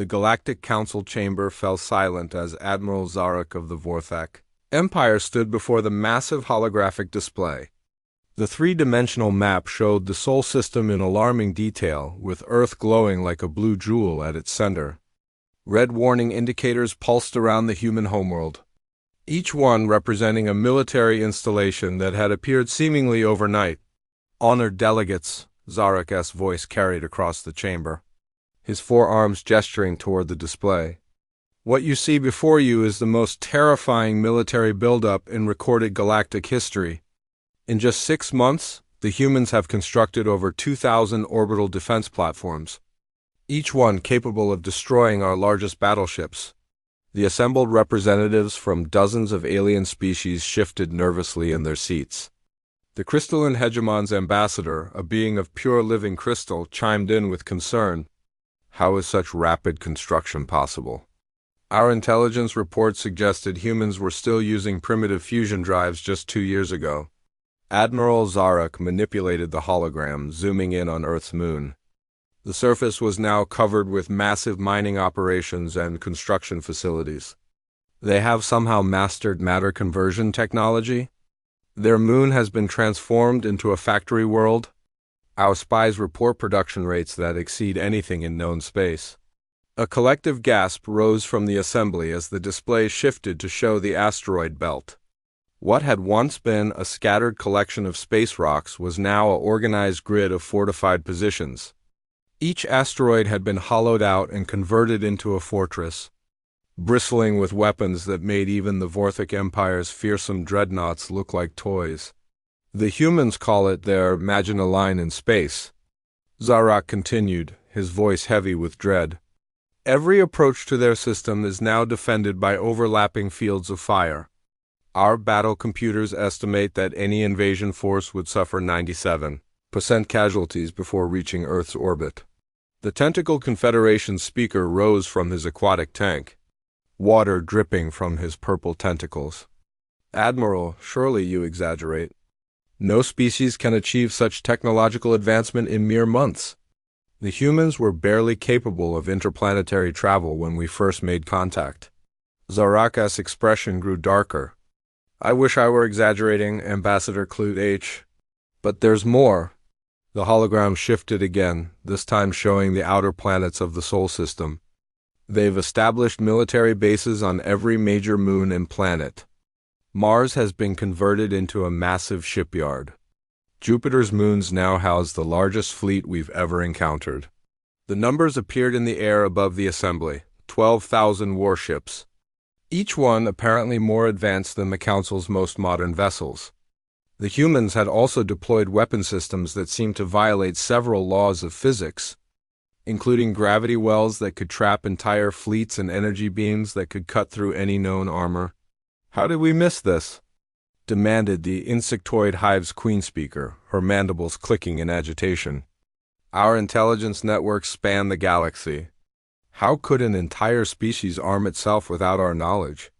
The Galactic Council chamber fell silent as Admiral Zarak of the Vorthak Empire stood before the massive holographic display. The three-dimensional map showed the Sol system in alarming detail, with Earth glowing like a blue jewel at its center. Red warning indicators pulsed around the human homeworld, each one representing a military installation that had appeared seemingly overnight. "Honored delegates," Zarak's voice carried across the chamber, his forearms gesturing toward the display. "What you see before you is the most terrifying military buildup in recorded galactic history. In just 6 months, the humans have constructed over 2,000 orbital defense platforms, each one capable of destroying our largest battleships." The assembled representatives from dozens of alien species shifted nervously in their seats. The crystalline hegemon's ambassador, a being of pure living crystal, chimed in with concern. "How is such rapid construction possible? Our intelligence report suggested humans were still using primitive fusion drives just 2 years ago." Admiral Zarak manipulated the hologram, zooming in on Earth's moon. The surface was now covered with massive mining operations and construction facilities. "They have somehow mastered matter conversion technology? Their moon has been transformed into a factory world? Our spies report production rates that exceed anything in known space." A collective gasp rose from the assembly as the display shifted to show the asteroid belt. What had once been a scattered collection of space rocks was now an organized grid of fortified positions. Each asteroid had been hollowed out and converted into a fortress, bristling with weapons that made even the Vorthak Empire's fearsome dreadnoughts look like toys. "The humans call it their Maginot Line in space," Zarak continued, his voice heavy with dread. "Every approach to their system is now defended by overlapping fields of fire. Our battle computers estimate that any invasion force would suffer 97% casualties before reaching Earth's orbit." The Tentacle Confederation speaker rose from his aquatic tank, water dripping from his purple tentacles. "Admiral, surely you exaggerate. No species can achieve such technological advancement in mere months. The humans were barely capable of interplanetary travel when we first made contact." Zarak's expression grew darker. "I wish I were exaggerating, Ambassador Clute H. But there's more." The hologram shifted again, this time showing the outer planets of the Sol system. "They've established military bases on every major moon and planet. Mars has been converted into a massive shipyard. Jupiter's moons now house the largest fleet we've ever encountered." The numbers appeared in the air above the assembly, 12,000 warships, each one apparently more advanced than the Council's most modern vessels. The humans had also deployed weapon systems that seemed to violate several laws of physics, including gravity wells that could trap entire fleets and energy beams that could cut through any known armor. "How did we miss this?" demanded the insectoid hive's queen speaker, her mandibles clicking in agitation. "Our intelligence networks span the galaxy. How could an entire species arm itself without our knowledge?"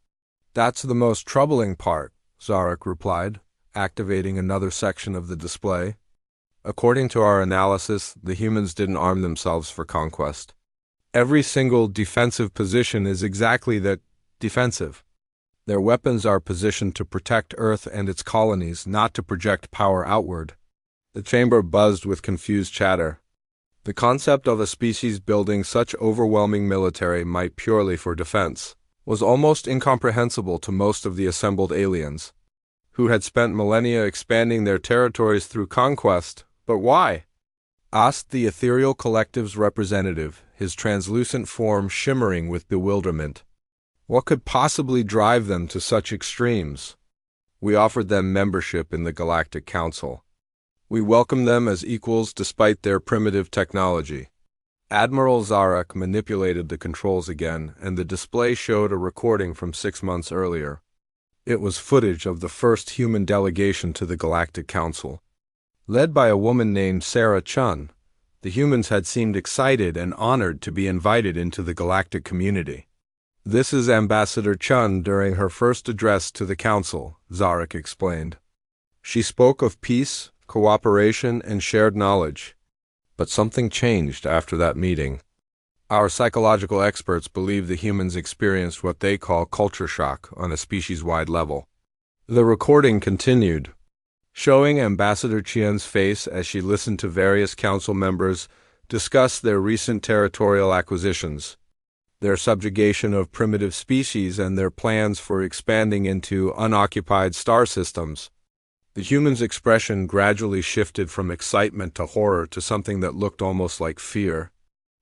"That's the most troubling part," Zarak replied, activating another section of the display. "According to our analysis, the humans didn't arm themselves for conquest. Every single defensive position is exactly that, defensive. Their weapons are positioned to protect Earth and its colonies, not to project power outward." The chamber buzzed with confused chatter. The concept of a species building such overwhelming military might purely for defense was almost incomprehensible to most of the assembled aliens, who had spent millennia expanding their territories through conquest. "But why?" asked the ethereal collective's representative, his translucent form shimmering with bewilderment. "What could possibly drive them to such extremes?" "We offered them membership in the Galactic Council. We welcome them as equals despite their primitive technology." Admiral Zarak manipulated the controls again, and the display showed a recording from 6 months earlier. It was footage of the first human delegation to the Galactic Council. Led by a woman named Sarah Chun, the humans had seemed excited and honored to be invited into the galactic community. "This is Ambassador Chun during her first address to the Council," Zarak explained. "She spoke of peace, cooperation, and shared knowledge. But something changed after that meeting. Our psychological experts believe the humans experienced what they call culture shock on a species-wide level. The recording continued, showing Ambassador Qian's face as she listened to various council members discuss their recent territorial acquisitions, their subjugation of primitive species, and their plans for expanding into unoccupied star systems. The humans' expression gradually shifted from excitement to horror to something that looked almost like fear.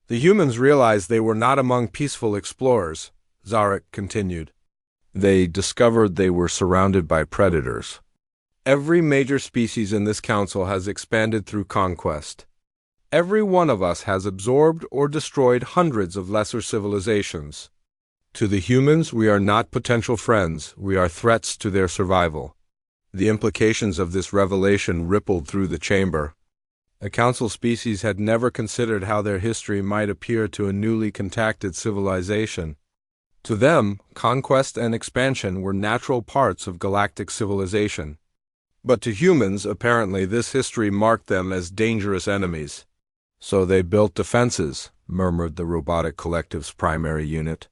The humans realized they were not among peaceful explorers, Zarek continued. They discovered they were surrounded by predators. Every major species in this council has expanded through conquest. Every one of us has absorbed or destroyed hundreds of lesser civilizations. To the humans, we are not potential friends, we are threats to their survival. The implications of this revelation rippled through the chamber. A council species had never considered how their history might appear to a newly contacted civilization. To them, conquest and expansion were natural parts of galactic civilization. But to humans, apparently, this history marked them as dangerous enemies. So they built defenses, murmured the robotic collective's primary unit.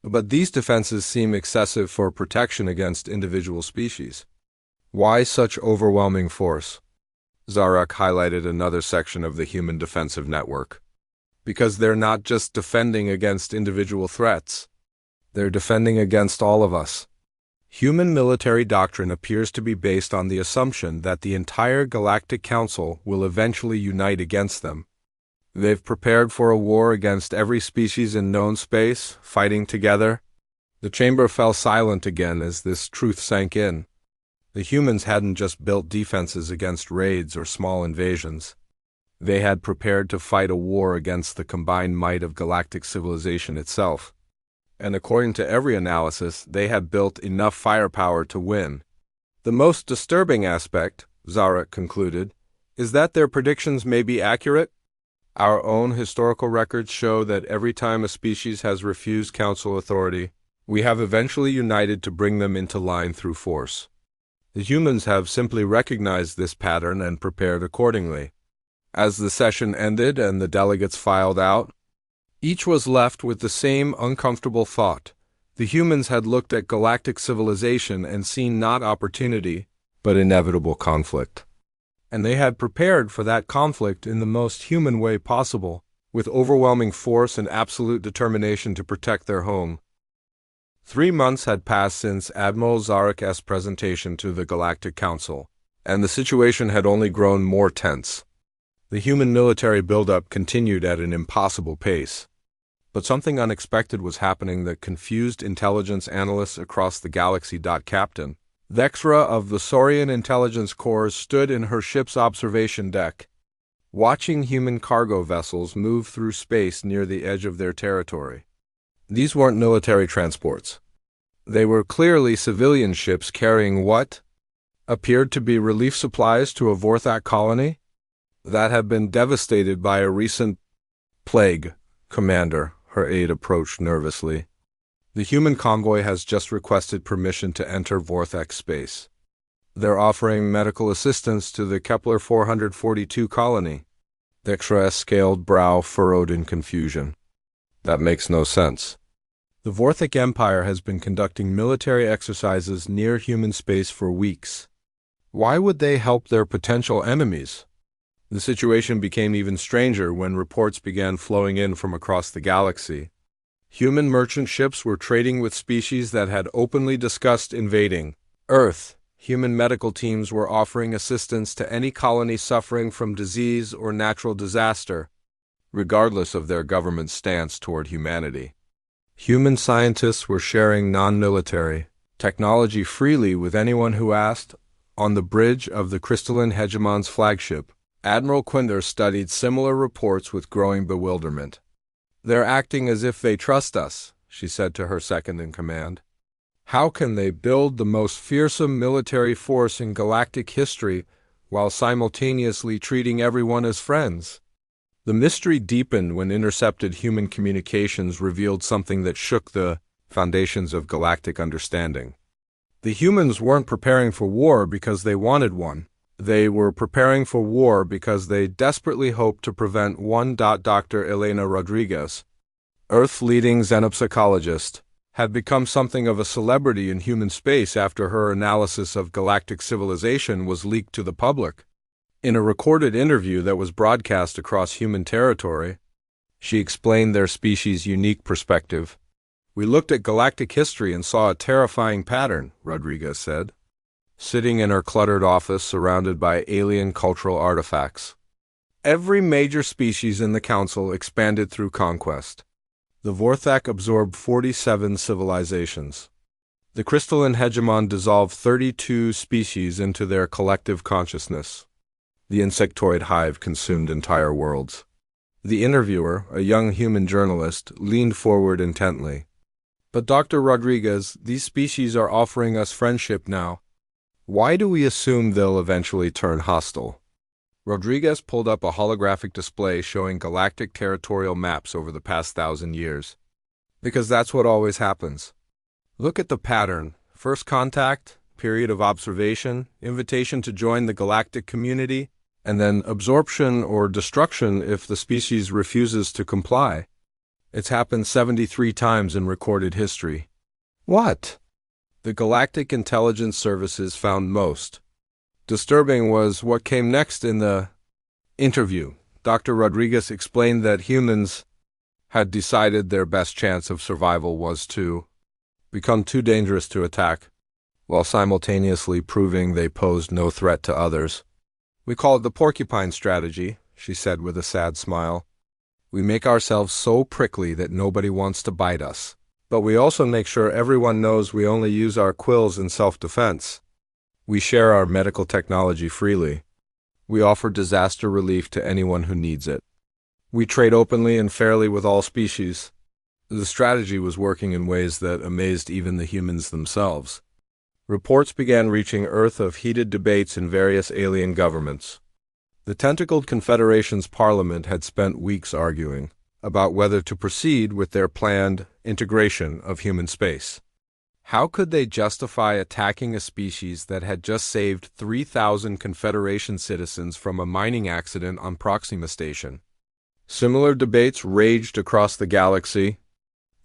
But these defenses seem excessive for protection against individual species. Why such overwhelming force? Zarek highlighted another section of the human defensive network. Because they're not just defending against individual threats. They're defending against all of us. Human military doctrine appears to be based on the assumption that the entire Galactic Council will eventually unite against them. They've prepared for a war against every species in known space, fighting together. The chamber fell silent again as this truth sank in. The humans hadn't just built defenses against raids or small invasions. They had prepared to fight a war against the combined might of galactic civilization itself. And according to every analysis, they had built enough firepower to win. The most disturbing aspect, Zarek concluded, is that their predictions may be accurate. Our own historical records show that every time a species has refused council authority, we have eventually united to bring them into line through force. The humans have simply recognized this pattern and prepared accordingly. As the session ended and the delegates filed out, each was left with the same uncomfortable thought. The humans had looked at galactic civilization and seen not opportunity, but inevitable conflict. And they had prepared for that conflict in the most human way possible, with overwhelming force and absolute determination to protect their home. 3 months had passed since Admiral Zarek's presentation to the Galactic Council, and the situation had only grown more tense. The human military buildup continued at an impossible pace. But something unexpected was happening that confused intelligence analysts across the galaxy. Captain Vexra of the Saurian Intelligence Corps stood in her ship's observation deck, watching human cargo vessels move through space near the edge of their territory. These weren't military transports. They were clearly civilian ships carrying what appeared to be relief supplies to a Vorthak colony that had been devastated by a recent plague. Commander, her aide approached nervously. The human convoy has just requested permission to enter Vorthak space. They're offering medical assistance to the Kepler 442 colony. Vexra's scaled brow furrowed in confusion. That makes no sense. The Vorthak Empire has been conducting military exercises near human space for weeks. Why would they help their potential enemies? The situation became even stranger when reports began flowing in from across the galaxy. Human merchant ships were trading with species that had openly discussed invading Earth. Human medical teams were offering assistance to any colony suffering from disease or natural disaster, regardless of their government's stance toward humanity. Human scientists were sharing non-military technology freely with anyone who asked. On the bridge of the crystalline hegemon's flagship, Admiral Quinder studied similar reports with growing bewilderment. "They're acting as if they trust us," she said to her second-in-command. "How can they build the most fearsome military force in galactic history while simultaneously treating everyone as friends?" The mystery deepened when intercepted human communications revealed something that shook the foundations of galactic understanding. The humans weren't preparing for war because they wanted one. They were preparing for war because they desperately hoped to prevent one. Dr. Elena Rodriguez, Earth's leading xenopsychologist, had become something of a celebrity in human space after her analysis of galactic civilization was leaked to the public. In a recorded interview that was broadcast across human territory, she explained their species' unique perspective. "We looked at galactic history and saw a terrifying pattern," Rodriguez said, sitting in her cluttered office surrounded by alien cultural artifacts. Every major species in the Council expanded through conquest. The Vorthak absorbed 47 civilizations. The crystalline hegemon dissolved 32 species into their collective consciousness. The insectoid hive consumed entire worlds. The interviewer, a young human journalist, leaned forward intently. "But Dr. Rodriguez, these species are offering us friendship now. Why do we assume they'll eventually turn hostile?" Rodriguez pulled up a holographic display showing galactic territorial maps over the past 1,000 years. "Because that's what always happens. Look at the pattern. First contact, period of observation, invitation to join the galactic community, and then absorption or destruction if the species refuses to comply. It's happened 73 times in recorded history." "What?" The Galactic Intelligence Services found most disturbing was what came next in the interview. Dr. Rodriguez explained that humans had decided their best chance of survival was to become too dangerous to attack, while simultaneously proving they posed no threat to others. "We call it the porcupine strategy," she said with a sad smile. "We make ourselves so prickly that nobody wants to bite us. But we also make sure everyone knows we only use our quills in self-defense. We share our medical technology freely. We offer disaster relief to anyone who needs it. We trade openly and fairly with all species." The strategy was working in ways that amazed even the humans themselves. Reports began reaching Earth of heated debates in various alien governments. The tentacled Confederation's parliament had spent weeks arguing about whether to proceed with their planned integration of human space. How could they justify attacking a species that had just saved 3,000 Confederation citizens from a mining accident on Proxima Station? Similar debates raged across the galaxy.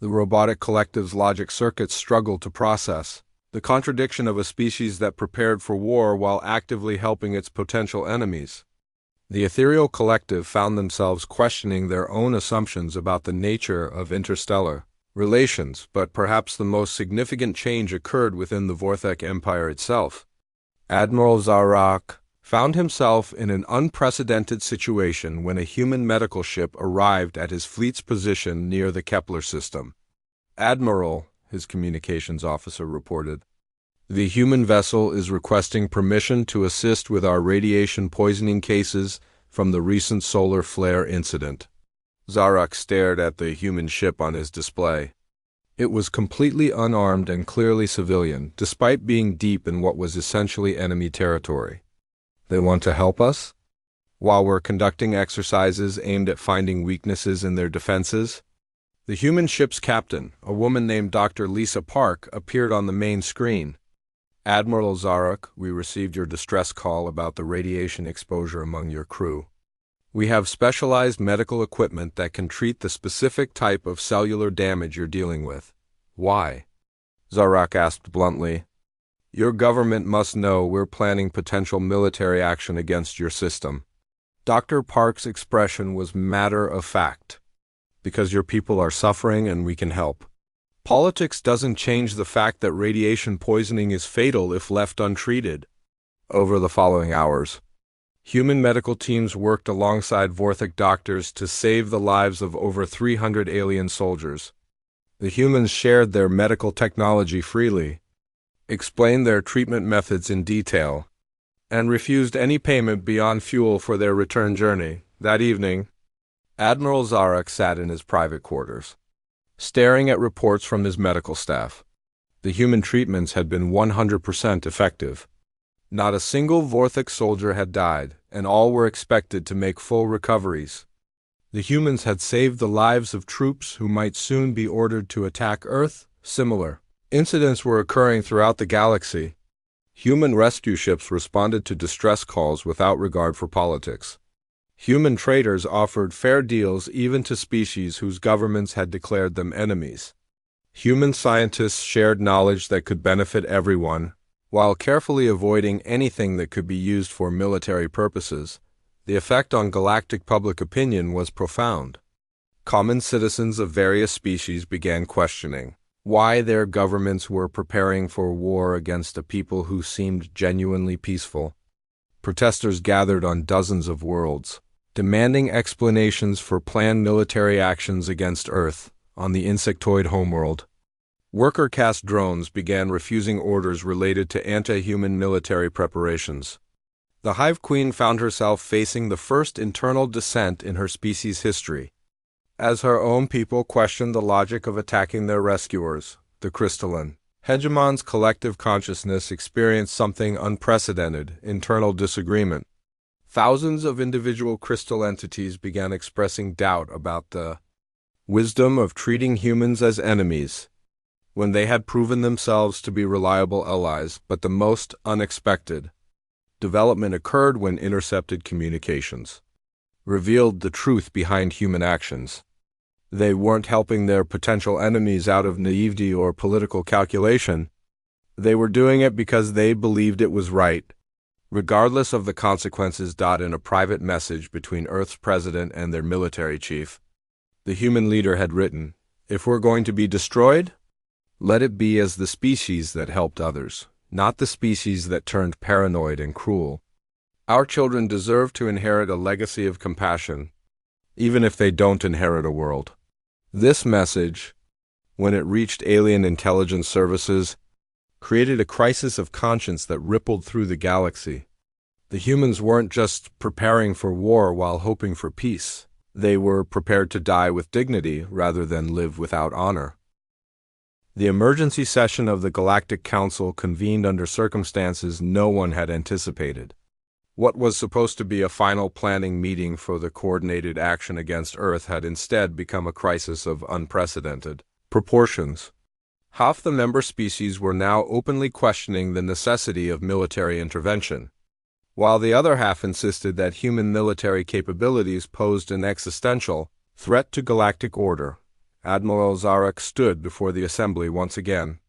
The robotic collective's logic circuits struggled to process the contradiction of a species that prepared for war while actively helping its potential enemies. The ethereal collective found themselves questioning their own assumptions about the nature of interstellar relations, but perhaps the most significant change occurred within the Vorthak Empire itself. Admiral Zarak found himself in an unprecedented situation when a human medical ship arrived at his fleet's position near the Kepler system. "Admiral," his communications officer reported, "the human vessel is requesting permission to assist with our radiation poisoning cases from the recent solar flare incident." Zarak stared at the human ship on his display. It was completely unarmed and clearly civilian, despite being deep in what was essentially enemy territory. "They want to help us? While we're conducting exercises aimed at finding weaknesses in their defenses?" The human ship's captain, a woman named Dr. Lisa Park, appeared on the main screen. "Admiral Zarak, we received your distress call about the radiation exposure among your crew. We have specialized medical equipment that can treat the specific type of cellular damage you're dealing with." "Why?" Zarak asked bluntly. "Your government must know we're planning potential military action against your system." Dr. Park's expression was matter of fact. "Because your people are suffering and we can help. Politics doesn't change the fact that radiation poisoning is fatal if left untreated." Over the following hours, human medical teams worked alongside Vorthak doctors to save the lives of over 300 alien soldiers. The humans shared their medical technology freely, explained their treatment methods in detail, and refused any payment beyond fuel for their return journey. That evening, Admiral Zarak sat in his private quarters, staring at reports from his medical staff. The human treatments had been 100% effective. Not a single Vorthak soldier had died, and all were expected to make full recoveries. The humans had saved the lives of troops who might soon be ordered to attack Earth. Similar incidents were occurring throughout the galaxy. Human rescue ships responded to distress calls without regard for politics. Human traders offered fair deals even to species whose governments had declared them enemies. Human scientists shared knowledge that could benefit everyone, while carefully avoiding anything that could be used for military purposes. The effect on galactic public opinion was profound. Common citizens of various species began questioning why their governments were preparing for war against a people who seemed genuinely peaceful. Protesters gathered on dozens of worlds, demanding explanations for planned military actions against Earth on the insectoid homeworld. Worker caste drones began refusing orders related to anti-human military preparations. The Hive Queen found herself facing the first internal dissent in her species' history, as her own people questioned the logic of attacking their rescuers, the crystalline hegemon's collective consciousness experienced something unprecedented, internal disagreement. Thousands of individual crystal entities began expressing doubt about the wisdom of treating humans as enemies, when they had proven themselves to be reliable allies. But the most unexpected development occurred when intercepted communications revealed the truth behind human actions. They weren't helping their potential enemies out of naivety or political calculation. They were doing it because they believed it was right, regardless of the consequences. In a private message between Earth's president and their military chief, the human leader had written, "If we're going to be destroyed, let it be as the species that helped others, not the species that turned paranoid and cruel. Our children deserve to inherit a legacy of compassion, even if they don't inherit a world." This message, when it reached alien intelligence services, created a crisis of conscience that rippled through the galaxy. The humans weren't just preparing for war while hoping for peace. They were prepared to die with dignity rather than live without honor. The emergency session of the Galactic Council convened under circumstances no one had anticipated. What was supposed to be a final planning meeting for the coordinated action against Earth had instead become a crisis of unprecedented proportions. Half the member species were now openly questioning the necessity of military intervention, while the other half insisted that human military capabilities posed an existential threat to galactic order. Admiral Zarek stood before the assembly once again,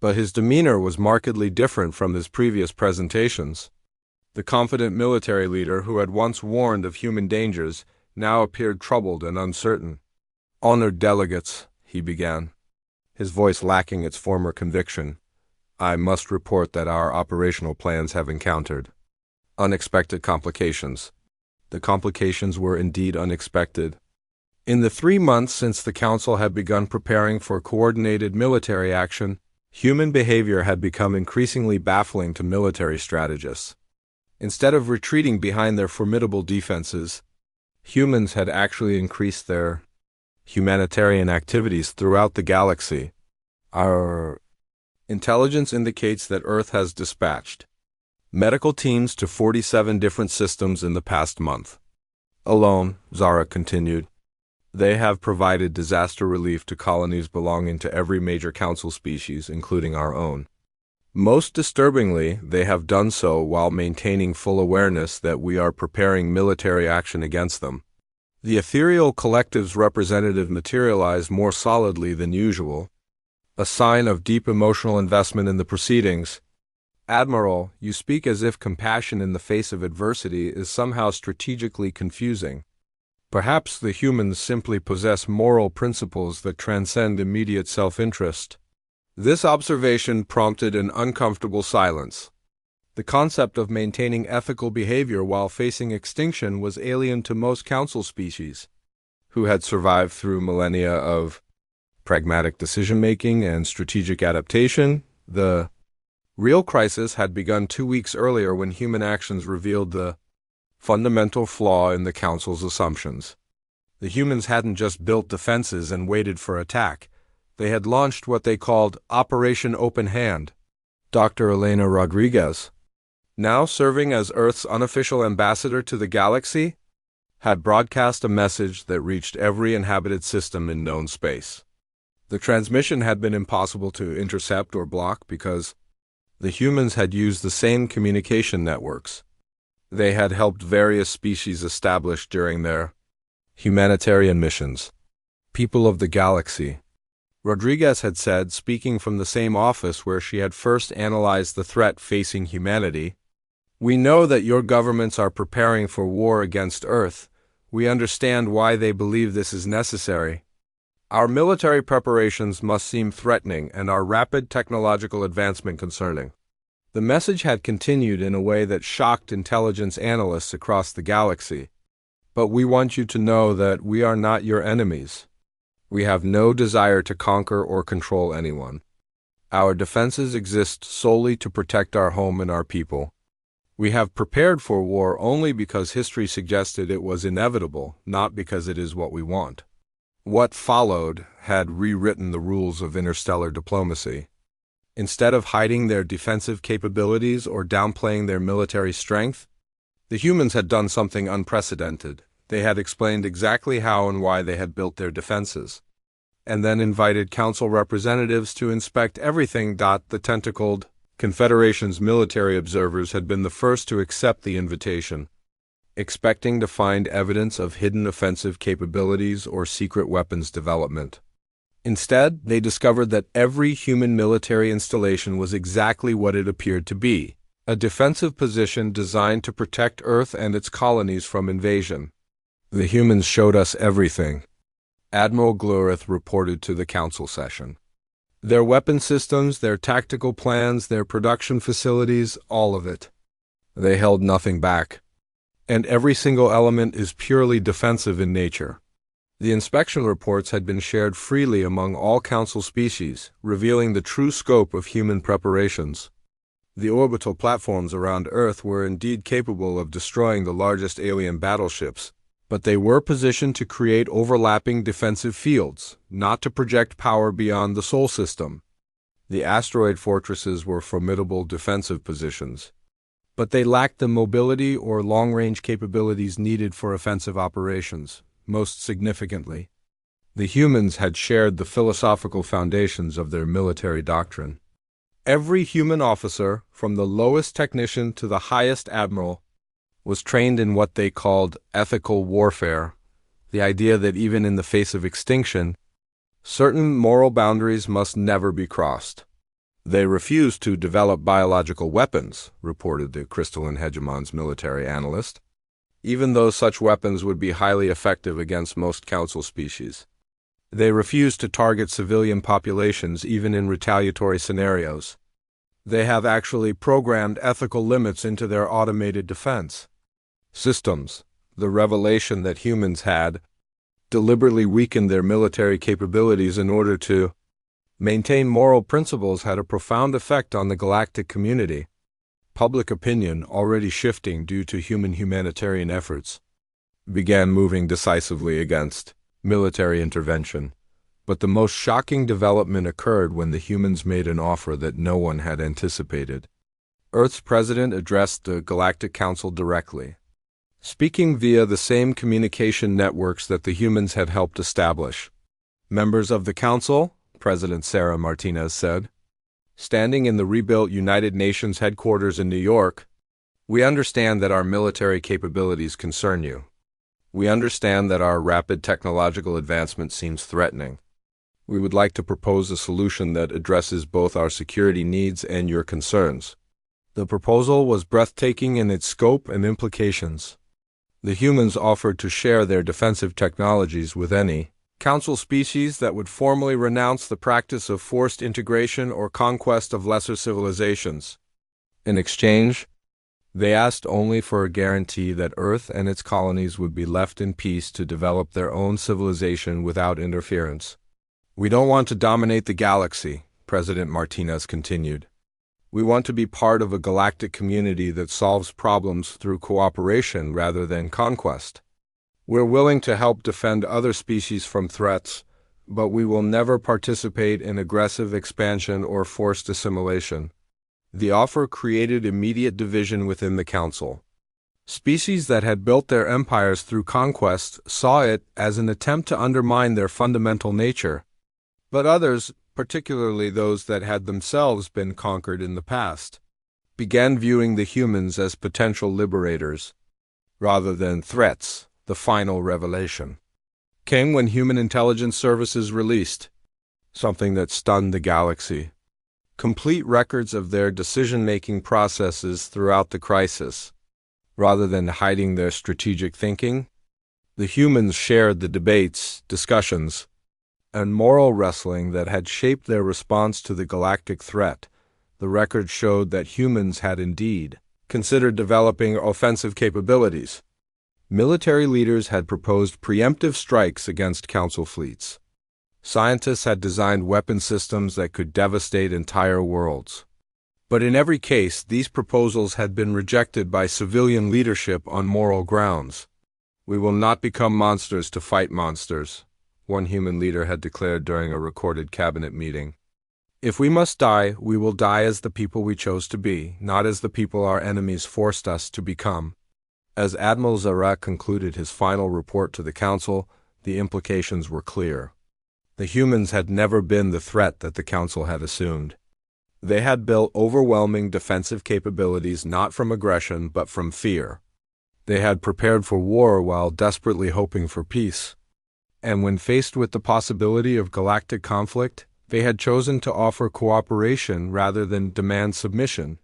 but his demeanor was markedly different from his previous presentations. The confident military leader who had once warned of human dangers now appeared troubled and uncertain. "Honored delegates," he began, his voice lacking its former conviction, "I must report that our operational plans have encountered unexpected complications." The complications were indeed unexpected. In the 3 months since the Council had begun preparing for coordinated military action, human behavior had become increasingly baffling to military strategists. Instead of retreating behind their formidable defenses, humans had actually increased their humanitarian activities throughout the galaxy. Our intelligence indicates that Earth has dispatched medical teams to 47 different systems in the past month alone, Zara continued. They have provided disaster relief to colonies belonging to every major council species, including our own. Most disturbingly, they have done so while maintaining full awareness that we are preparing military action against them. The ethereal collective's representative materialized more solidly than usual, a sign of deep emotional investment in the proceedings. "Admiral, you speak as if compassion in the face of adversity is somehow strategically confusing. Perhaps the humans simply possess moral principles that transcend immediate self-interest." This observation prompted an uncomfortable silence. The concept of maintaining ethical behavior while facing extinction was alien to most council species, who had survived through millennia of pragmatic decision-making and strategic adaptation. The real crisis had begun 2 weeks earlier when human actions revealed the fundamental flaw in the Council's assumptions. The humans hadn't just built defenses and waited for attack. They had launched what they called Operation Open Hand. Dr. Elena Rodriguez, now serving as Earth's unofficial ambassador to the galaxy, had broadcast a message that reached every inhabited system in known space. The transmission had been impossible to intercept or block because the humans had used the same communication networks. They had helped various species establish during their humanitarian missions. People of the galaxy, Rodriguez had said, speaking from the same office where she had first analyzed the threat facing humanity. We know that your governments are preparing for war against Earth. We understand why they believe this is necessary. Our military preparations must seem threatening and our rapid technological advancement concerning. The message had continued in a way that shocked intelligence analysts across the galaxy. But we want you to know that we are not your enemies. We have no desire to conquer or control anyone. Our defenses exist solely to protect our home and our people. We have prepared for war only because history suggested it was inevitable, not because it is what we want. What followed had rewritten the rules of interstellar diplomacy. Instead of hiding their defensive capabilities or downplaying their military strength, the humans had done something unprecedented. They had explained exactly how and why they had built their defenses, and then invited council representatives to inspect everything. The tentacled Confederation's military observers had been the first to accept the invitation, expecting to find evidence of hidden offensive capabilities or secret weapons development. Instead, they discovered that every human military installation was exactly what it appeared to be, a defensive position designed to protect Earth and its colonies from invasion. The humans showed us everything, Admiral Glurith reported to the council session. Their weapon systems, their tactical plans, their production facilities, all of it. They held nothing back. And every single element is purely defensive in nature. The inspection reports had been shared freely among all council species, revealing the true scope of human preparations. The orbital platforms around Earth were indeed capable of destroying the largest alien battleships, but they were positioned to create overlapping defensive fields, not to project power beyond the Sol system. The asteroid fortresses were formidable defensive positions, but they lacked the mobility or long-range capabilities needed for offensive operations. Most significantly, the humans had shared the philosophical foundations of their military doctrine. Every human officer, from the lowest technician to the highest admiral, was trained in what they called ethical warfare, the idea that even in the face of extinction, certain moral boundaries must never be crossed. They refused to develop biological weapons, reported the Crystalline Hegemon's military analyst, even though such weapons would be highly effective against most council species. They refused to target civilian populations even in retaliatory scenarios. They have actually programmed ethical limits into their automated defense systems. The revelation that humans had deliberately weakened their military capabilities in order to maintain moral principles had a profound effect on the galactic community. Public opinion, already shifting due to humanitarian efforts, began moving decisively against military intervention. But the most shocking development occurred when the humans made an offer that no one had anticipated. Earth's president addressed the Galactic Council directly, speaking via the same communication networks that the humans had helped establish. Members of the council, President Sarah Martinez said, standing in the rebuilt United Nations headquarters in New York, we understand that our military capabilities concern you. We understand that our rapid technological advancement seems threatening. We would like to propose a solution that addresses both our security needs and your concerns. The proposal was breathtaking in its scope and implications. The humans offered to share their defensive technologies with any council species that would formally renounce the practice of forced integration or conquest of lesser civilizations. In exchange, they asked only for a guarantee that Earth and its colonies would be left in peace to develop their own civilization without interference. We don't want to dominate the galaxy, President Martinez continued. We want to be part of a galactic community that solves problems through cooperation rather than conquest. We're willing to help defend other species from threats, but we will never participate in aggressive expansion or forced assimilation. The offer created immediate division within the council. Species that had built their empires through conquest saw it as an attempt to undermine their fundamental nature, but others, particularly those that had themselves been conquered in the past, began viewing the humans as potential liberators, rather than threats. The final revelation came when Human Intelligence Services released something that stunned the galaxy: complete records of their decision-making processes throughout the crisis. Rather than hiding their strategic thinking, the humans shared the debates, discussions, and moral wrestling that had shaped their response to the galactic threat. The record showed that humans had indeed considered developing offensive capabilities. Military leaders had proposed preemptive strikes against Council fleets. Scientists had designed weapon systems that could devastate entire worlds. But in every case, these proposals had been rejected by civilian leadership on moral grounds. "We will not become monsters to fight monsters," one human leader had declared during a recorded cabinet meeting. "If we must die, we will die as the people we chose to be, not as the people our enemies forced us to become." As Admiral Zarak concluded his final report to the Council, the implications were clear. The humans had never been the threat that the Council had assumed. They had built overwhelming defensive capabilities not from aggression but from fear. They had prepared for war while desperately hoping for peace. And when faced with the possibility of galactic conflict, they had chosen to offer cooperation rather than demand submission.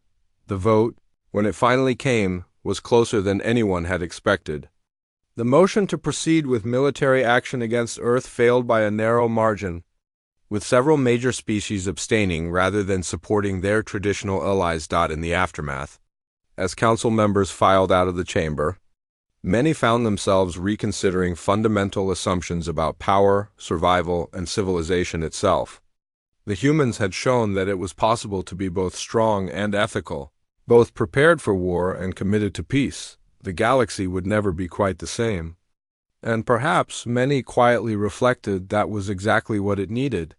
The vote, when it finally came, was closer than anyone had expected. The motion to proceed with military action against Earth failed by a narrow margin, with several major species abstaining rather than supporting their traditional allies. In the aftermath, as Council members filed out of the chamber, many found themselves reconsidering fundamental assumptions about power, survival, and civilization itself. The humans had shown that it was possible to be both strong and ethical, both prepared for war and committed to peace. The galaxy would never be quite the same. And perhaps many quietly reflected that was exactly what it needed.